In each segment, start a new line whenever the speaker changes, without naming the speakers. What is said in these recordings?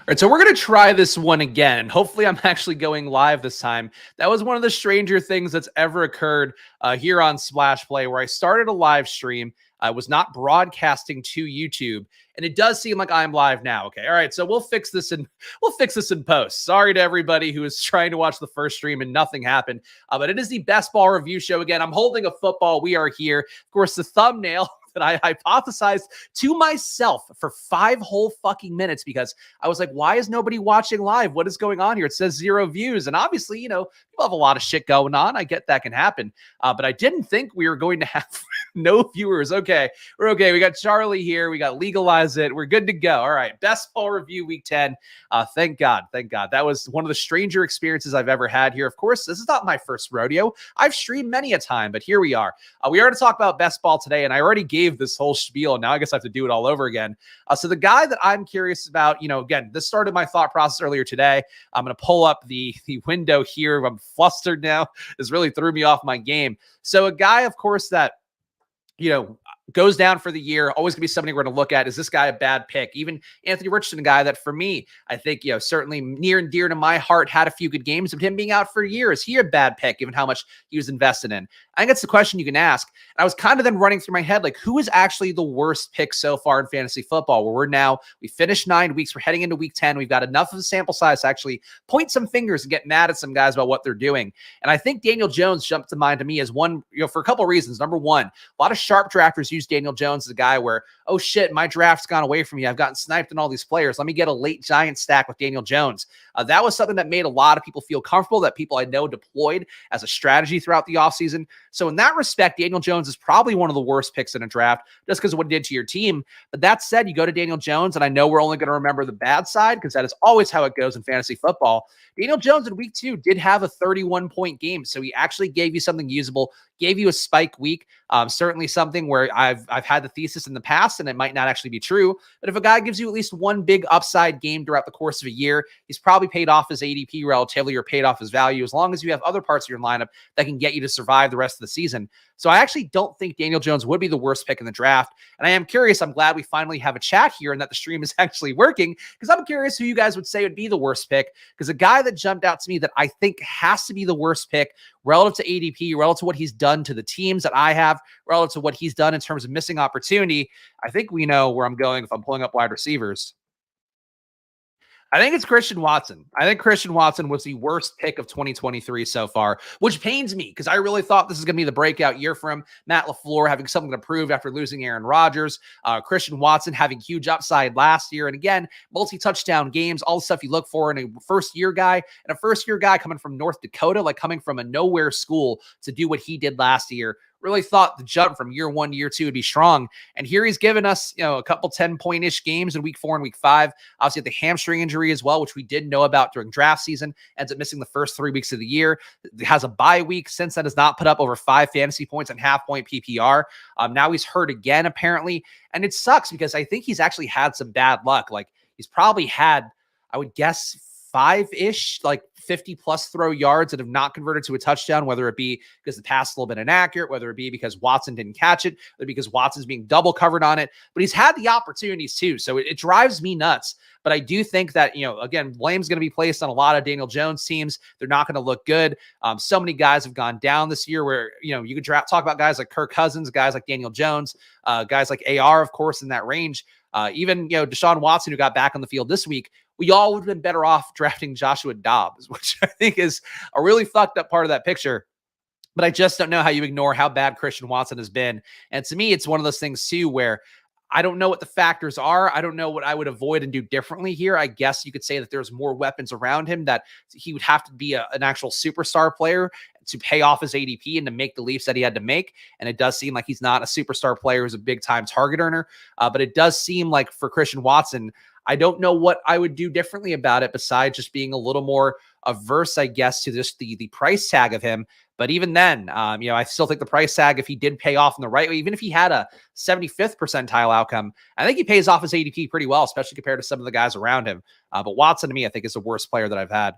All right, so we're going to try this one again, and hopefully I'm actually going live this time. That was one of the stranger things that's ever occurred here on Splash Play, where I started a live stream. I was not broadcasting to YouTube, and it does seem like I'm live now. Okay, all right, so we'll fix this in post. Sorry to everybody who was trying to watch the first stream and nothing happened, but it is the best ball review show again. I'm holding a football. We are here. Of course, the thumbnail that I hypothesized to myself for 5 whole fucking minutes because I was like, why is nobody watching live? What is going on here? It says 0 views. And obviously, people have a lot of shit going on. I get that can happen. But I didn't think we were going to have no viewers. Okay, we're okay. We got Charlie here. We got Legalize It. We're good to go. All right, best ball review week 10. Thank God. Thank God. That was one of the stranger experiences I've ever had here. Of course, this is not my first rodeo. I've streamed many a time, but here we are. We are to talk about best ball today, and I already gave this whole spiel, and now I guess I have to do it all over again. So the guy that I'm curious about, again, this started my thought process earlier today. I'm going to pull up the window here. I'm flustered now. This really threw me off my game. So a guy, of course, that, goes down for the year, always going to be somebody we're going to look at. Is this guy a bad pick? Even Anthony Richardson, a guy that for me, I think, certainly near and dear to my heart, had a few good games, but him being out for a year, is he a bad pick given how much he was invested in? I think that's the question you can ask. And I was kind of then running through my head, like, who is actually the worst pick so far in fantasy football, where we finished 9 weeks. We're heading into week 10. We've got enough of a sample size to actually point some fingers and get mad at some guys about what they're doing. And I think Daniel Jones jumped to mind to me as one, for a couple of reasons. Number one, a lot of sharp drafters use Daniel Jones as a guy where, oh shit, my draft's gone away from me. I've gotten sniped in all these players. Let me get a late giant stack with Daniel Jones. That was something that made a lot of people feel comfortable, that people I know deployed as a strategy throughout the offseason. So in that respect, Daniel Jones is probably one of the worst picks in a draft just because of what he did to your team. But that said, you go to Daniel Jones, and I know we're only going to remember the bad side because that is always how it goes in fantasy football. Daniel Jones in week 2 did have a 31-point game. So he actually gave you something usable, gave you a spike week. Certainly something where I've had the thesis in the past, and it might not actually be true. But if a guy gives you at least one big upside game throughout the course of a year, he's probably paid off his ADP relatively, or paid off his value, as long as you have other parts of your lineup that can get you to survive the rest of the season. So I actually don't think Daniel Jones would be the worst pick in the draft. And I am curious. I'm glad we finally have a chat here and that the stream is actually working, because I'm curious who you guys would say would be the worst pick. Because a guy that jumped out to me that I think has to be the worst pick relative to ADP, relative to what he's done to the teams that I have, relative to what he's done in terms of missing opportunity, I think we know where I'm going if I'm pulling up wide receivers. I think it's Christian Watson. I think Christian Watson was the worst pick of 2023 so far, which pains me because I really thought this is going to be the breakout year for him. Matt LaFleur having something to prove after losing Aaron Rodgers. Christian Watson having huge upside last year. And again, multi-touchdown games, all the stuff you look for in a first-year guy. And a first-year guy coming from North Dakota, like coming from a nowhere school to do what he did last year. Really thought the jump from year 1 to year 2 would be strong. And here he's given us, a couple 10-point-ish games in week 4 and week 5. Obviously, had the hamstring injury as well, which we did know about during draft season. Ends up missing the first 3 weeks of the year. Has a bye week. Since then, has not put up over 5 fantasy points and half-point PPR. Now he's hurt again, apparently. And it sucks because I think he's actually had some bad luck. Like, he's probably had, I would guess, 5-ish, like 50-plus throw yards that have not converted to a touchdown, whether it be because the pass is a little bit inaccurate, whether it be because Watson didn't catch it, whether because Watson's being double covered on it. But he's had the opportunities too, so it drives me nuts. But I do think that, again, blame's going to be placed on a lot of Daniel Jones teams. They're not going to look good. So many guys have gone down this year where, you could talk about guys like Kirk Cousins, guys like Daniel Jones, guys like AR, of course, in that range. Even, Deshaun Watson, who got back on the field this week, we all would have been better off drafting Joshua Dobbs, which I think is a really fucked up part of that picture. But I just don't know how you ignore how bad Christian Watson has been. And to me, it's one of those things too, where I don't know what the factors are. I don't know what I would avoid and do differently here. I guess you could say that there's more weapons around him, that he would have to be an actual superstar player to pay off his ADP and to make the leaps that he had to make. And it does seem like he's not a superstar player who's a big time target earner. But it does seem like for Christian Watson, I don't know what I would do differently about it besides just being a little more averse, I guess, to just the price tag of him. But even then, I still think the price tag, if he did pay off in the right way, even if he had a 75th percentile outcome, I think he pays off his ADP pretty well, especially compared to some of the guys around him. But Watson, to me, I think is the worst player that I've had.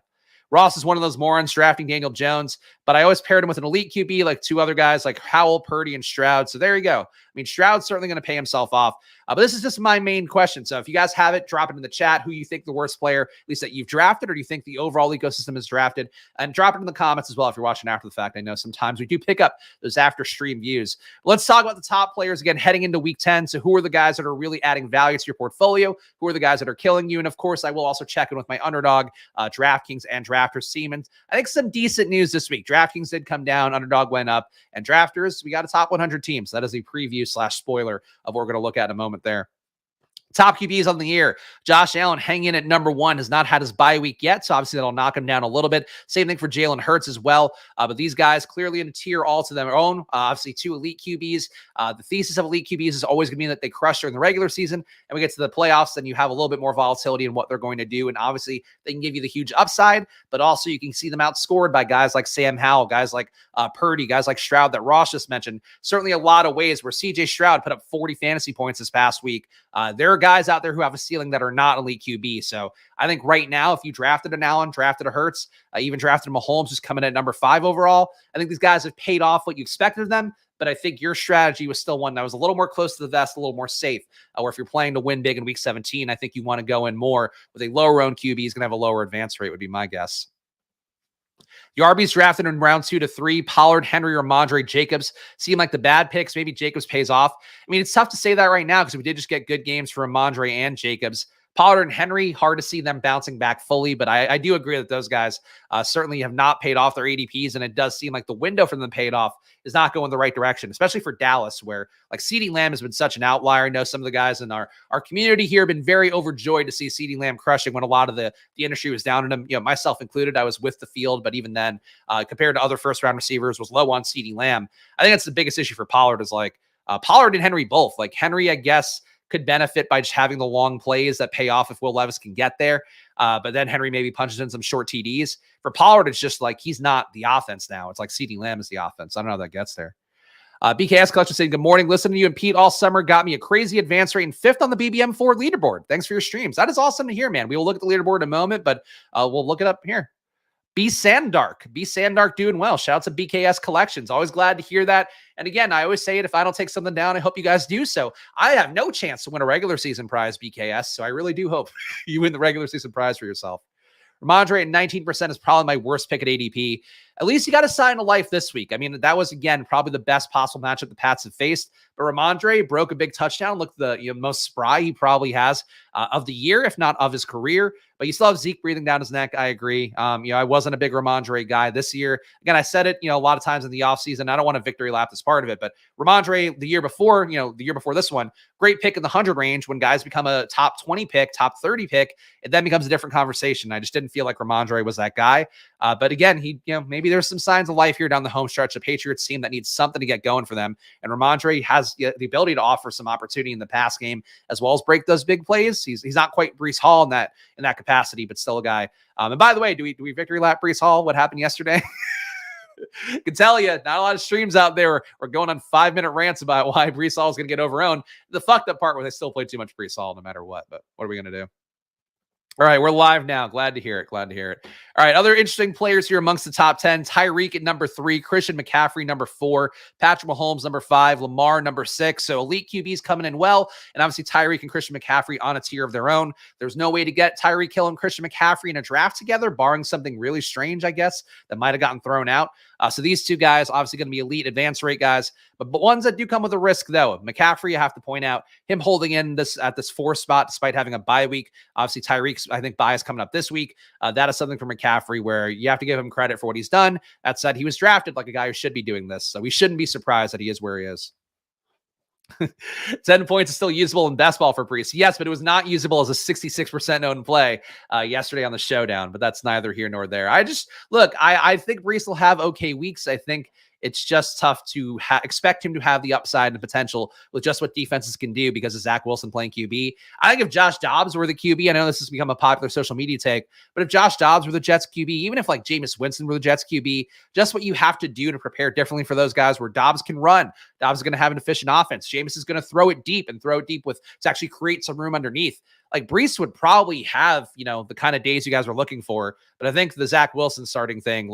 Ross is one of those morons drafting Daniel Jones, but I always paired him with an elite QB, like 2 other guys like Howell, Purdy, and Stroud. So there you go. I mean, Stroud's certainly going to pay himself off. But this is just my main question. So if you guys have it, drop it in the chat. Who you think the worst player, at least that you've drafted, or do you think the overall ecosystem is drafted? And drop it in the comments as well if you're watching after the fact. I know sometimes we do pick up those after stream views. But let's talk about the top players again heading into week 10. So who are the guys that are really adding value to your portfolio? Who are the guys that are killing you? And of course, I will also check in with my underdog, DraftKings and Drafters team. And I think some decent news this week. DraftKings did come down, underdog went up, and Drafters, we got a top 100 team. So that is a preview / spoiler of what we're going to look at in a moment there. Top QBs on the year. Josh Allen hanging at number 1, has not had his bye week yet, so obviously that'll knock him down a little bit. Same thing for Jalen Hurts as well. But these guys clearly in a tier all to their own. Obviously, 2 elite QBs. The thesis of elite QBs is always going to be that they crush during the regular season, and we get to the playoffs, then you have a little bit more volatility in what they're going to do. And obviously, they can give you the huge upside, but also you can see them outscored by guys like Sam Howell, guys like Purdy, guys like Stroud that Ross just mentioned. Certainly a lot of ways where CJ Stroud put up 40 fantasy points this past week. There are guys out there who have a ceiling that are not elite QB. So I think right now, if you drafted an Allen, drafted a Hurts, even drafted a Mahomes, who's coming in at number 5 overall, I think these guys have paid off what you expected of them. But I think your strategy was still one that was a little more close to the vest, a little more safe. Or if you're playing to win big in week 17, I think you want to go in more with a lower owned QB. He's going to have a lower advance rate, would be my guess. The RBs drafted in round 2 to 3, Pollard, Henry, or Ramondre Jacobs seem like the bad picks. Maybe Jacobs pays off. I mean, it's tough to say that right now because we did just get good games for Ramondre and Jacobs. Pollard and Henry, hard to see them bouncing back fully, but I do agree that those guys certainly have not paid off their ADPs, and it does seem like the window for them paid off is not going the right direction, especially for Dallas, where like CeeDee Lamb has been such an outlier. I know some of the guys in our community here have been very overjoyed to see CeeDee Lamb crushing when a lot of the industry was down on him, myself included. I was with the field, but even then, compared to other first-round receivers, was low on CeeDee Lamb. I think that's the biggest issue for Pollard is like Pollard and Henry both. Like Henry, I guess, could benefit by just having the long plays that pay off if Will Levis can get there. But then Henry maybe punches in some short TDs. For Pollard, it's just like he's not the offense now. It's like CeeDee Lamb is the offense. I don't know how that gets there. BKS Collection saying, good morning. Listening to you and Pete all summer got me a crazy advance rate and 5th on the BBM4 leaderboard. Thanks for your streams. That is awesome to hear, man. We will look at the leaderboard in a moment, but we'll look it up here. B Sandark doing well. Shout out to BKS Collections. Always glad to hear that. And again, I always say it, if I don't take something down, I hope you guys do so. I have no chance to win a regular season prize, BKS, so I really do hope you win the regular season prize for yourself. Ramondre at 19% is probably my worst pick at ADP. At least you got a sign of life this week. I mean, that was, again, probably the best possible matchup the Pats have faced. But Ramondre broke a big touchdown. Looked the most spry he probably has of the year, if not of his career. But you still have Zeke breathing down his neck. I agree. I wasn't a big Ramondre guy this year. Again, I said it, a lot of times in the offseason. I don't want to victory lap this part of it. But Ramondre the year before this one, great pick in the 100 range. When guys become a top 20 pick, top 30 pick, it then becomes a different conversation. I just didn't feel like Ramondre was that guy. But again, maybe there's some signs of life here down the home stretch. A Patriots team that needs something to get going for them. And Ramondre has the ability to offer some opportunity in the pass game as well as break those big plays. He's not quite Breece Hall in that capacity, but still a guy. And by the way, do we victory lap Breece Hall? What happened yesterday? I can tell you, not a lot of streams out there are going on 5-minute rants about why Breece Hall is going to get overowned. The fucked up part where they still play too much Breece Hall no matter what. But what are we going to do? All right, we're live now. Glad to hear it. All right, other interesting players here amongst the top 10. Tyreek at number 3, Christian McCaffrey number 4, Patrick Mahomes number 5, Lamar number 6. So elite QBs coming in well, and obviously Tyreek and Christian McCaffrey on a tier of their own. There's no way to get Tyreek Hill and Christian McCaffrey in a draft together, barring something really strange, I guess, that might have gotten thrown out. So these two guys obviously going to be elite advance rate guys, but ones that do come with a risk though. McCaffrey, I have to point out, him holding in this at this 4th spot despite having a bye week. Obviously Tyreek's, I think, bye is coming up this week. That is something for McCaffrey where you have to give him credit for what he's done. That said, he was drafted like a guy who should be doing this, so we shouldn't be surprised that he is where he is. 10 points is still usable in best ball for Breece. Yes, but it was not usable as a 66% owned play yesterday on the showdown, but that's neither here nor there. I think Breece will have okay weeks. I think it's just tough to expect him to have the upside and potential with just what defenses can do because of Zach Wilson playing QB. I think if Josh Dobbs were the QB, I know this has become a popular social media take, but if Josh Dobbs were the Jets QB, even if like Jameis Winston were the Jets QB, just what you have to do to prepare differently for those guys where Dobbs can run. Dobbs is going to have an efficient offense. Jameis is going to throw it deep with to actually create some room underneath. Like Breece would probably have, the kind of days you guys were looking for, but I think the Zach Wilson starting thing,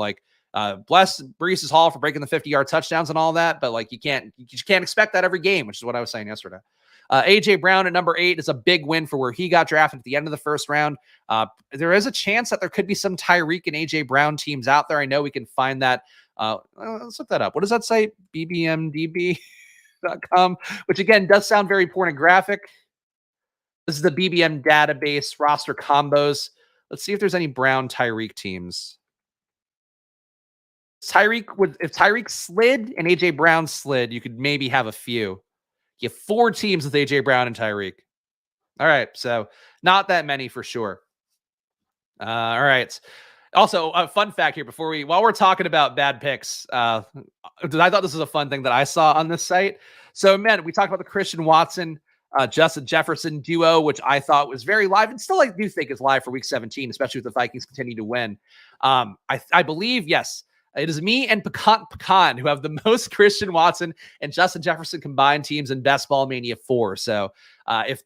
bless Breece Hall for breaking the 50-yard touchdowns and all that, but you just can't expect that every game, which is what I was saying yesterday. AJ Brown at number 8 is a big win for where he got drafted at the end of the first round. There is a chance that there could be some Tyreek and AJ Brown teams out there. I know we can find that. Let's look that up. What does that say? bbmdb.com, which again does sound very pornographic. This is the BBM database roster combos. Let's see if there's any Brown Tyreek teams. If Tyreek slid and AJ Brown slid, you could maybe have a few. You have 4 teams with AJ Brown and Tyreek. All right, so not that many for sure. All right. Also, a fun fact here while we're talking about bad picks, I thought this was a fun thing that I saw on this site. So, man, we talked about the Christian Watson, Justin Jefferson duo, which I thought was very live and still I do think is live for week 17, especially if the Vikings continue to win. I believe, yes, it is me and Pecan who have the most Christian Watson and Justin Jefferson combined teams in Best Ball Mania 4. So if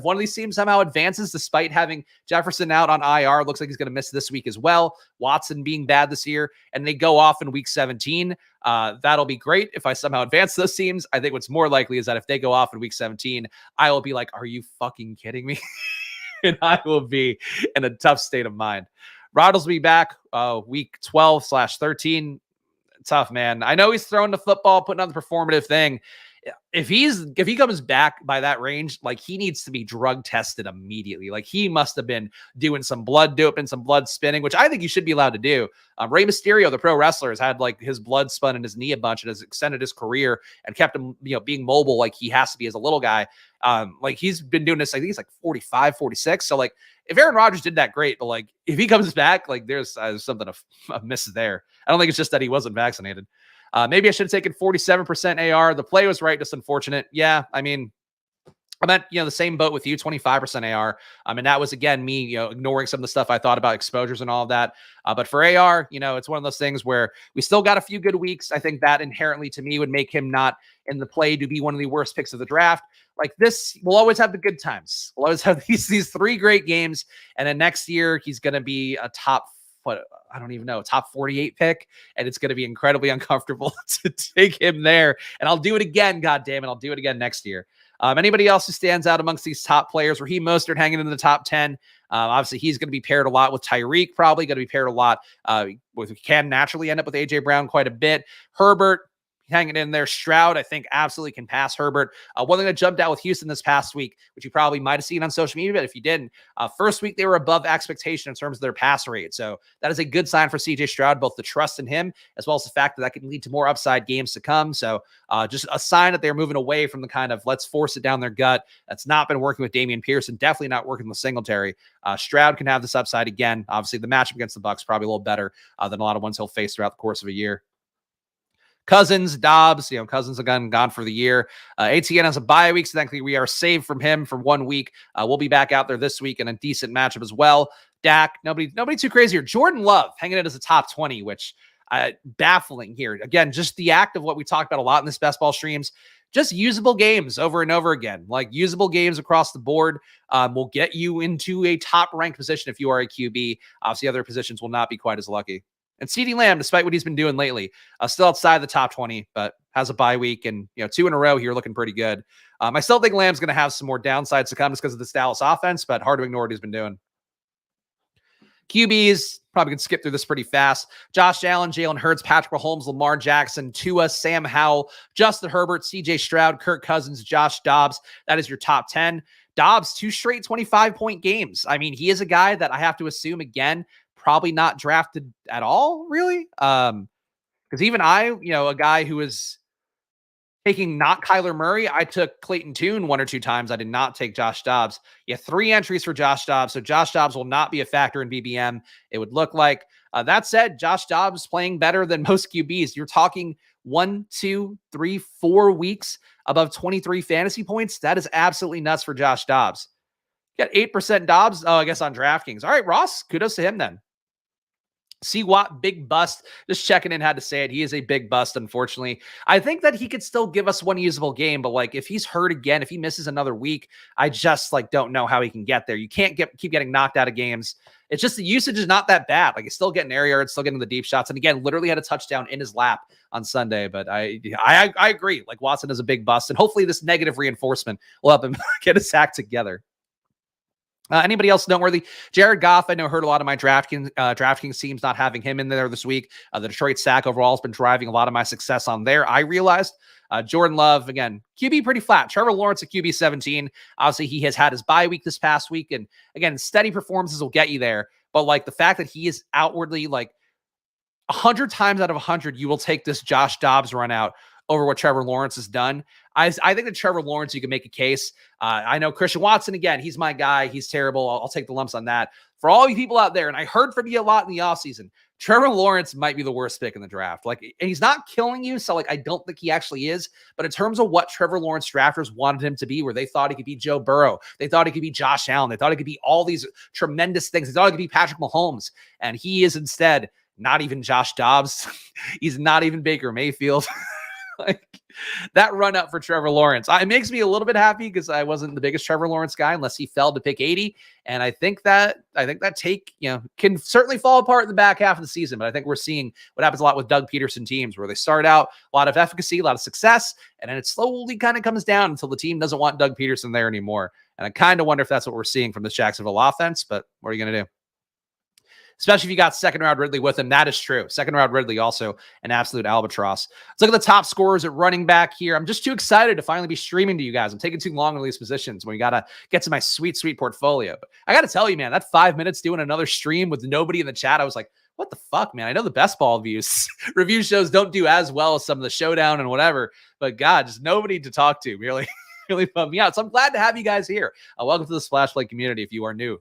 one of these teams somehow advances despite having Jefferson out on IR, looks like he's going to miss this week as well, Watson being bad this year, and they go off in week 17, that'll be great if I somehow advance those teams. I think what's more likely is that if they go off in week 17, I will be like, are you fucking kidding me? And I will be in a tough state of mind. Roddles will be back week 12/13. Tough, man. I know he's throwing the football, putting on the performative thing. If he comes back by that range, like he needs to be drug tested immediately. Like he must have been doing some blood doping, some blood spinning, which I think you should be allowed to do. Rey Mysterio, the pro wrestler, has had like his blood spun in his knee a bunch and has extended his career and kept him, being mobile like he has to be as a little guy. Like he's been doing this, I think he's like 45, 46. So like if Aaron Rodgers did that, great. But like if he comes back, like there's something a miss there. I don't think it's just that he wasn't vaccinated. Maybe I should have taken 47% AR. The play was right, just unfortunate. Yeah, I mean, I'm at the same boat with you, 25% AR. And that was again me, ignoring some of the stuff I thought about exposures and all of that. But for AR, it's one of those things where we still got a few good weeks. I think that inherently to me would make him not in the play to be one of the worst picks of the draft. Like this, we'll always have the good times. We'll always have these 3 great games, and then next year he's going to be a top. I don't even know, top 48 pick, and it's going to be incredibly uncomfortable to take him there. And I'll do it again. God damn it. I'll do it again next year. Anybody else who stands out amongst these top players? Raheem Mostert hanging in the top 10. Obviously, he's going to be paired a lot with Tyreek, probably going to be paired a lot can naturally end up with AJ Brown quite a bit. Herbert, hanging in there. Stroud, I think, absolutely can pass Herbert. One thing that jumped out with Houston this past week, which you probably might have seen on social media, but if you didn't, first week they were above expectation in terms of their pass rate. So that is a good sign for CJ Stroud, both the trust in him, as well as the fact that that can lead to more upside games to come. So just a sign that they're moving away from the kind of let's force it down their gut. That's not been working with Dameon Pierce and definitely not working with Singletary. Stroud can have this upside again. Obviously, the matchup against the Bucs probably a little better than a lot of ones he'll face throughout the course of a year. Cousins, Dobbs, Cousins again gone for the year. ATN has a bye week, so thankfully we are saved from him for 1 week. We'll be back out there this week in a decent matchup as well. Dak, nobody too crazy here. Jordan Love hanging it as a top 20, which baffling here. Again, just the act of what we talked about a lot in this best ball streams. Just usable games over and over again, like usable games across the board will get you into a top ranked position if you are a QB. Obviously, other positions will not be quite as lucky. And CeeDee Lamb, despite what he's been doing lately, still outside the top 20, but has a bye week and 2 in a row here looking pretty good. I still think Lamb's going to have some more downsides to come just because of this Dallas offense, but hard to ignore what he's been doing. QBs, probably can skip through this pretty fast. Josh Allen, Jalen Hurts, Patrick Mahomes, Lamar Jackson, Tua, Sam Howell, Justin Herbert, CJ Stroud, Kirk Cousins, Josh Dobbs. That is your top 10. Dobbs, 2 straight 25-point games. I mean, he is a guy that I have to assume, again, probably not drafted at all, really. Because even a guy who is taking not Kyler Murray, I took Clayton Tune 1 or 2 times. I did not take Josh Dobbs. 3 entries for Josh Dobbs. So Josh Dobbs will not be a factor in BBM, it would look like. That said, Josh Dobbs playing better than most QBs. You're talking 1, 2, 3, 4 weeks above 23 fantasy points. That is absolutely nuts for Josh Dobbs. Got 8% Dobbs. Oh, I guess on DraftKings. All right, Ross, kudos to him then. C. Watt, big bust. Just checking in, had to say it. He is a big bust, unfortunately. I think that he could still give us one usable game, but like if he's hurt again, if he misses another week, I just like don't know how he can get there. You can't keep getting knocked out of games. It's just the usage is not that bad. Like he's still getting air yards, still getting the deep shots, and again, literally had a touchdown in his lap on Sunday. But I agree. Like Watson is a big bust, and hopefully this negative reinforcement will help him get his act together. Anybody else noteworthy? Jared Goff, I know, hurt a lot of my DraftKings teams not having him in there this week. The Detroit stack overall has been driving a lot of my success on there, I realized. Jordan Love, again, QB pretty flat. Trevor Lawrence at QB 17. Obviously, he has had his bye week this past week. And again, steady performances will get you there. But like the fact that he is outwardly like 100 times out of 100, you will take this Josh Dobbs run out over what Trevor Lawrence has done. I think that Trevor Lawrence, you can make a case. I know Christian Watson, again, he's my guy. He's terrible. I'll take the lumps on that. For all you people out there, and I heard from you a lot in the offseason, Trevor Lawrence might be the worst pick in the draft. Like, and he's not killing you, so like I don't think he actually is. But in terms of what Trevor Lawrence drafters wanted him to be, where they thought he could be Joe Burrow, they thought he could be Josh Allen, they thought he could be all these tremendous things. They thought he could be Patrick Mahomes, and he is instead not even Josh Dobbs. He's not even Baker Mayfield. Like that run up for Trevor Lawrence, it makes me a little bit happy because I wasn't the biggest Trevor Lawrence guy unless he fell to pick 80. And I think that take, can certainly fall apart in the back half of the season. But I think we're seeing what happens a lot with Doug Peterson teams where they start out a lot of efficacy, a lot of success, and then it slowly kind of comes down until the team doesn't want Doug Peterson there anymore. And I kind of wonder if that's what we're seeing from the Jacksonville offense, but what are you going to do? Especially if you got second round Ridley with him. That is true. Second round Ridley, also an absolute albatross. Let's look at the top scorers at running back here. I'm just too excited to finally be streaming to you guys. I'm taking too long in these positions when you got to get to my sweet, sweet portfolio. But I got to tell you, man, that 5 minutes doing another stream with nobody in the chat, I was like, what the fuck, man? I know the best ball views review shows don't do as well as some of the showdown and whatever, but God, just nobody to talk to. Really, really bummed me out. So I'm glad to have you guys here. Welcome to the Splash Play community if you are new.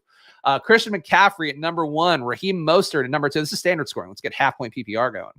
Christian McCaffrey at number 1, Raheem Mostert at number 2. This is standard scoring. Let's get half-point PPR going.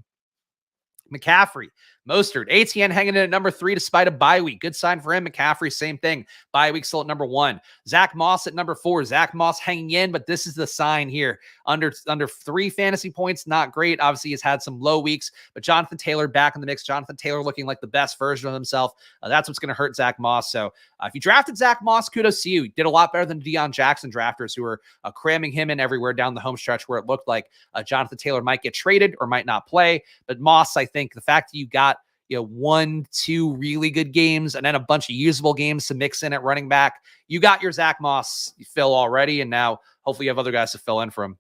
McCaffrey, Mostert, ATN hanging in at number 3 despite a bye week. Good sign for him. McCaffrey, same thing. Bye week still at number 1. Zach Moss at number 4. Zach Moss hanging in, but this is the sign here. Under 3 fantasy points, not great. Obviously, he's had some low weeks, but Jonathan Taylor back in the mix. Jonathan Taylor looking like the best version of himself. That's what's going to hurt Zach Moss. So if you drafted Zach Moss, kudos to you. You did a lot better than Deion Jackson drafters who were cramming him in everywhere down the home stretch where it looked like Jonathan Taylor might get traded or might not play. But Moss, I think the fact that you got 1-2 really good games and then a bunch of usable games to mix in at running back, you got your Zach Moss fill already, and now hopefully you have other guys to fill in for him.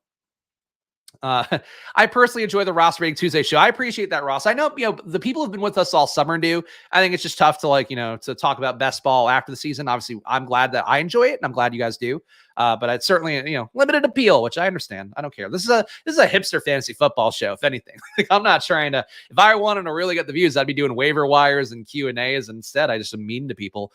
I personally enjoy the Ross Rating Tuesday show. I appreciate that, Ross. I know, the people who've been with us all summer do. I think it's just tough to to talk about best ball after the season. Obviously, I'm glad that I enjoy it, and I'm glad you guys do. But it's certainly, limited appeal, which I understand. I don't care. This is a hipster fantasy football show, if anything. I'm not trying to, if I wanted to really get the views, I'd be doing waiver wires and Q&As. Instead, I just am mean to people.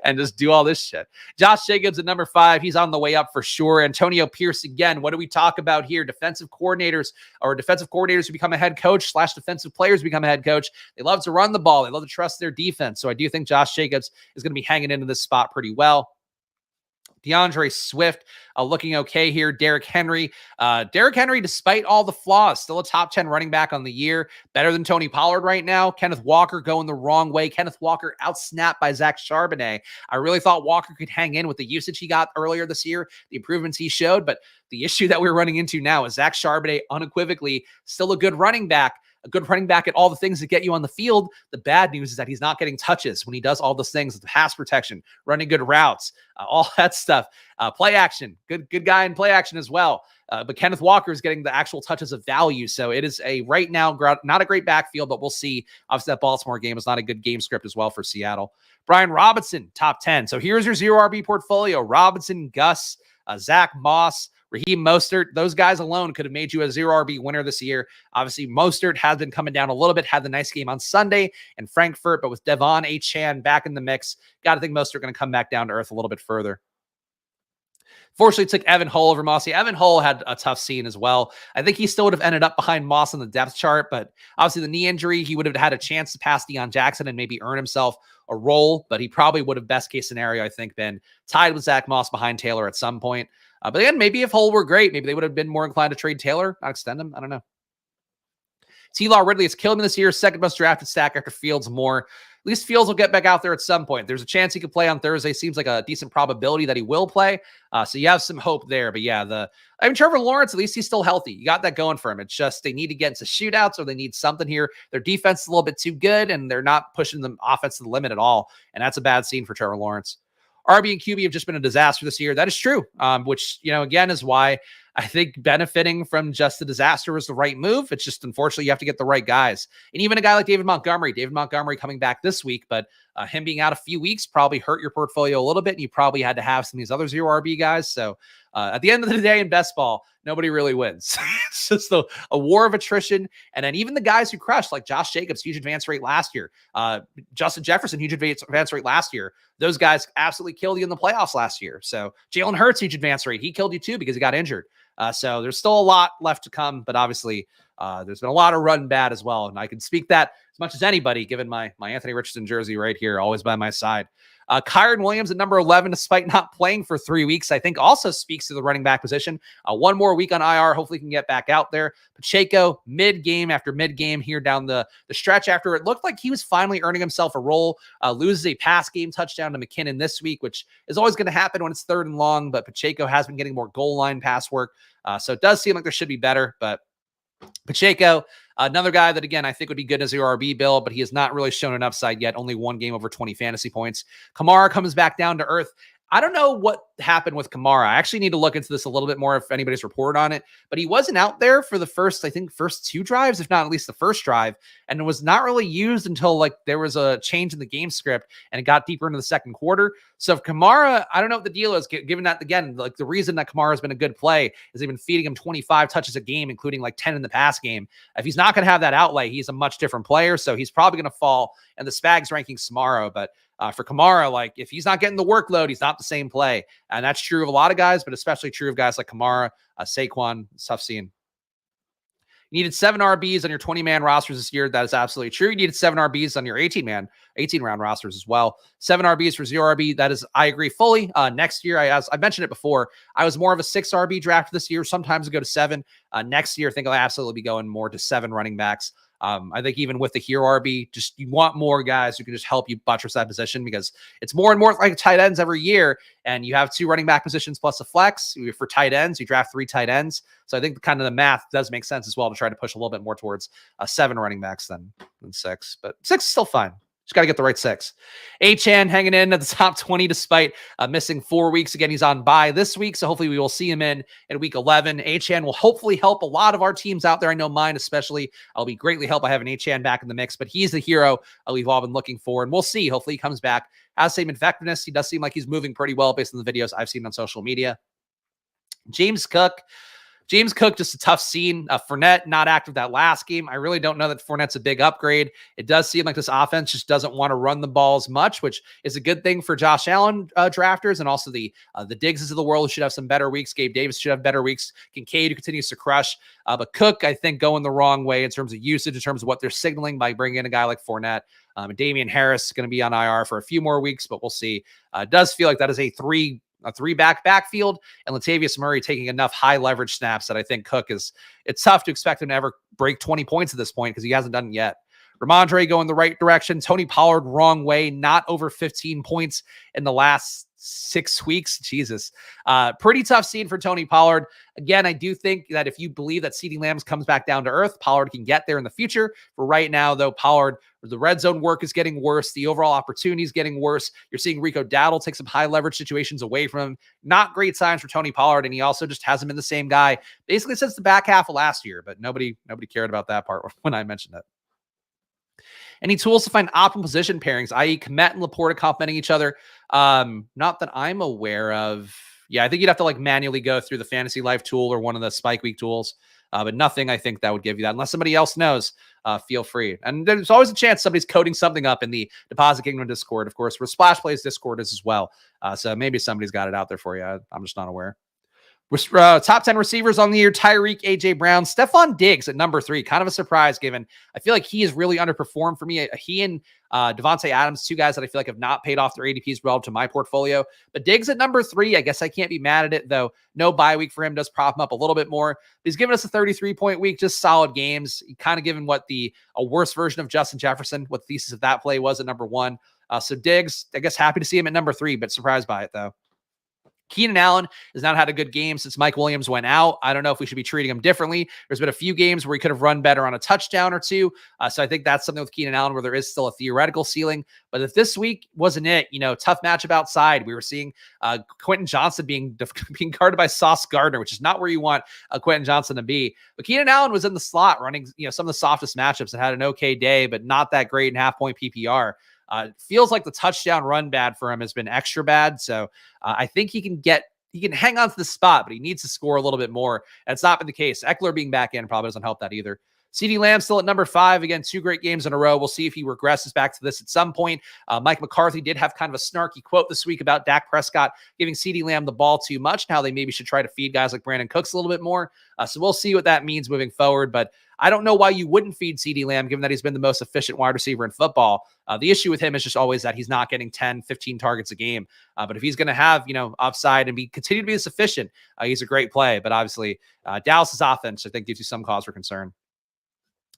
And just do all this shit. Josh Jacobs at number 5. He's on the way up for sure. Antonio Pierce again. What do we talk about here? Defensive coordinators who become a head coach / defensive players who become a head coach. They love to run the ball. They love to trust their defense. So I do think Josh Jacobs is going to be hanging into this spot pretty well. DeAndre Swift looking okay here. Derrick Henry, despite all the flaws, still a top 10 running back on the year. Better than Tony Pollard right now. Kenneth Walker going the wrong way. Kenneth Walker outsnapped by Zach Charbonnet. I really thought Walker could hang in with the usage he got earlier this year, the improvements he showed. But the issue that we're running into now is Zach Charbonnet unequivocally still a good running back. A good running back at all the things that get you on the field. The bad news is that he's not getting touches when he does all those things, the pass protection, running good routes, all that stuff. Play action, good guy in play action as well. But Kenneth Walker is getting the actual touches of value. So it is right now, not a great backfield, but we'll see. Obviously, that Baltimore game is not a good game script as well for Seattle. Brian Robinson, top 10. So here's your 0 RB portfolio. Robinson, Gus, Zach Moss, Raheem Mostert, those guys alone could have made you a 0 RB winner this year. Obviously, Mostert has been coming down a little bit, had the nice game on Sunday in Frankfurt, but with Devon A. Chan back in the mix, got to think Mostert going to come back down to earth a little bit further. Fortunately, took Evan Hull over Moss. Evan Hull had a tough scene as well. I think he still would have ended up behind Moss on the depth chart, but obviously the knee injury, he would have had a chance to pass Deion Jackson and maybe earn himself a role, but he probably would have, best case scenario, I think, been tied with Zach Moss behind Taylor at some point. But again, maybe if Hull were great, maybe they would have been more inclined to trade Taylor, not extend him. I don't know. T-Law Ridley has killed him this year. Second most drafted stack after Fields more. At least Fields will get back out there at some point. There's a chance he could play on Thursday. Seems like a decent probability that he will play. So you have some hope there. But yeah, Trevor Lawrence, at least he's still healthy. You got that going for him. It's just they need to get into shootouts or they need something here. Their defense is a little bit too good and they're not pushing the offense to the limit at all. And that's a bad scene for Trevor Lawrence. RB and QB have just been a disaster this year. That is true, which, again, is why I think benefiting from just the disaster was the right move. It's just, unfortunately, you have to get the right guys. And even a guy like David Montgomery coming back this week, but him being out a few weeks probably hurt your portfolio a little bit. And you probably had to have some of these other zero RB guys. So at the end of the day in best ball, nobody really wins. It's just a war of attrition. And then even the guys who crushed, like Josh Jacobs, huge advance rate last year. Justin Jefferson, huge advance rate last year. Those guys absolutely killed you in the playoffs last year. So Jalen Hurts, huge advance rate. He killed you too because he got injured. So there's still a lot left to come, but obviously there's been a lot of run bad as well. And I can speak that as much as anybody, given my Anthony Richardson jersey right here, always by my side. Kyron Williams at number 11, despite not playing for 3 weeks, I think also speaks to the running back position. One more week on IR. Hopefully he can get back out there. Pacheco, mid-game after mid-game here down the stretch after it looked like he was finally earning himself a role. Loses a pass game touchdown to McKinnon this week, which is always going to happen when it's third and long, but Pacheco has been getting more goal line pass work. So it does seem like there should be better, but Pacheco, another guy that, again, I think would be good as your RB build, but he has not really shown an upside yet. Only one game over 20 fantasy points. Kamara comes back down to earth. I don't know what happened with Kamara. I actually need to look into this a little bit more if anybody's reported on it, but he wasn't out there for the first 2 drives, if not at least the first drive, and it was not really used until there was a change in the game script and it got deeper into the second quarter. So if Kamara, I don't know what the deal is, given that, again, the reason that Kamara has been a good play is they've been feeding him 25 touches a game, including 10 in the pass game. If he's not going to have that outlay, he's a much different player. So he's probably going to fall in the Spags rankings tomorrow. But for Kamara, if he's not getting the workload, he's not the same play. And that's true of a lot of guys, but especially true of guys like Kamara, Saquon, tough scene. You needed 7 RBs on your 20-man rosters this year. That is absolutely true. You needed 7 RBs on your 18-round rosters as well. 7 RBs for 0 RB. That is, I agree fully. Next year, I mentioned it before, I was more of a 6 RB draft this year. Sometimes I go to 7. Next year, I think I'll absolutely be going more to 7 running backs. I think even with the hero RB, just you want more guys who can just help you buttress that position because it's more and more like tight ends every year. And you have 2 running back positions plus a flex. For tight ends, you draft 3 tight ends. So I think kind of the math does make sense as well to try to push a little bit more towards 7 running backs than 6. But 6 is still fine. Just got to get the right 6. Achane hanging in at the top 20 despite missing 4 weeks. Again, he's on bye this week, so hopefully we will see him in week 11. Achane will hopefully help a lot of our teams out there. I know mine especially. I'll be greatly helped by having Achane back in the mix, but he's the hero we've all been looking for, and we'll see. Hopefully he comes back. Has same effectiveness. He does seem like he's moving pretty well based on the videos I've seen on social media. James Cook, just a tough scene. Fournette not active that last game. I really don't know that Fournette's a big upgrade. It does seem like this offense just doesn't want to run the ball as much, which is a good thing for Josh Allen drafters and also the Diggses of the world who should have some better weeks. Gabe Davis should have better weeks. Kincaid, who continues to crush. But Cook, I think, going the wrong way in terms of usage, in terms of what they're signaling by bringing in a guy like Fournette. Damian Harris is going to be on IR for a few more weeks, but we'll see. It does feel like that is a three-back backfield, and Latavius Murray taking enough high leverage snaps that I think Cook it's tough to expect him to ever break 20 points at this point because he hasn't done it yet. Ramondre going the right direction. Tony Pollard wrong way, not over 15 points in the last 6 weeks. Jesus. Pretty tough scene for Tony Pollard. Again, I do think that if you believe that CeeDee Lamb comes back down to earth, Pollard can get there in the future. For right now, though, Pollard, the red zone work is getting worse. The overall opportunity is getting worse. You're seeing Rico Dowdle take some high leverage situations away from him. Not great signs for Tony Pollard, and he also just hasn't been the same guy basically since the back half of last year, but nobody cared about that part when I mentioned it. Any tools to find optimal position pairings, i.e. Kmet and Laporta complementing each other? Not that I'm aware of. Yeah, I think you'd have to like manually go through the Fantasy Life tool or one of the Spike Week tools. But nothing I think that would give you that. Unless somebody else knows, feel free. And there's always a chance somebody's coding something up in the Deposit Kingdom Discord, of course, where Splash Plays Discord is as well. So maybe somebody's got it out there for you. I'm just not aware. Top 10 receivers on the year: Tyreek, AJ Brown, Stephon Diggs at number 3. Kind of a surprise, given I feel like he has really underperformed for me. He and Devontae Adams, two guys that I feel like have not paid off their ADPs relative to my portfolio. But Diggs at number 3, I guess I can't be mad at it, though. No bye week for him does prop him up a little bit more. He's given us a 33-point week, just solid games. Kind of given what a worse version of Justin Jefferson, what the thesis of that play was at number 1. So Diggs, I guess happy to see him at number 3, but surprised by it, though. Keenan Allen has not had a good game since Mike Williams went out. I don't know if we should be treating him differently. There's been a few games where he could have run better on a touchdown or two. So I think that's something with Keenan Allen where there is still a theoretical ceiling. But if this week wasn't it, tough matchup outside. We were seeing Quentin Johnson being guarded by Sauce Gardner, which is not where you want Quentin Johnson to be. But Keenan Allen was in the slot running, some of the softest matchups and had an okay day, but not that great in half-point PPR. Feels like the touchdown run bad for him has been extra bad. So I think he can hang on to the spot, but he needs to score a little bit more. And it's not been the case. Eckler being back in probably doesn't help that either. CeeDee Lamb still at number 5. Again, 2 great games in a row. We'll see if he regresses back to this at some point. Mike McCarthy did have kind of a snarky quote this week about Dak Prescott giving CeeDee Lamb the ball too much, and how they maybe should try to feed guys like Brandon Cooks a little bit more. So we'll see what that means moving forward. But I don't know why you wouldn't feed CeeDee Lamb, given that he's been the most efficient wide receiver in football. The issue with him is just always that he's not getting 10, 15 targets a game. But if he's going to have, upside and continue to be this efficient, he's a great play. But obviously, Dallas's offense, I think, gives you some cause for concern.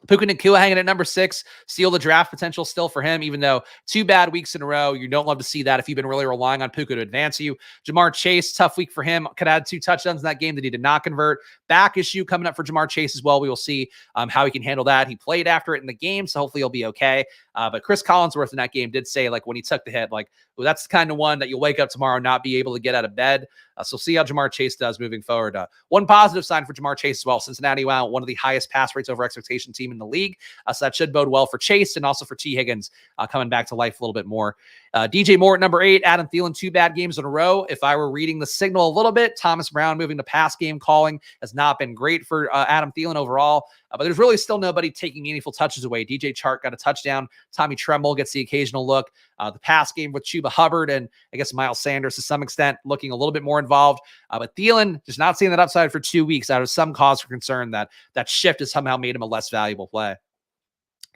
Puka Nacua hanging at number 6, steal the draft potential still for him, even though 2 bad weeks in a row. You don't love to see that if you've been really relying on Puka to advance you. Jamar Chase, tough week for him. Could add 2 touchdowns in that game that he did not convert. Back issue coming up for Jamar Chase as well. We will see how he can handle that. He played after it in the game, so hopefully he'll be okay. But Chris Collinsworth in that game did say, when he took the hit, well, that's the kind of one that you'll wake up tomorrow and not be able to get out of bed. So see how Jamar Chase does moving forward. One positive sign for Jamar Chase as well: Cincinnati went one of the highest pass rates over expectation team in the league. So that should bode well for Chase and also for T. Higgins coming back to life a little bit more. DJ Moore at number 8, Adam Thielen, 2 bad games in a row. If I were reading the signal a little bit, Thomas Brown moving to pass game calling has not been great for Adam Thielen overall. But there's really still nobody taking meaningful touches away. DJ Chark got a touchdown. Tommy Tremble gets the occasional look. The pass game with Chuba Hubbard and I guess Miles Sanders to some extent looking a little bit more involved. But Thielen just not seeing that upside for 2 weeks out of some cause for concern that shift has somehow made him a less valuable play.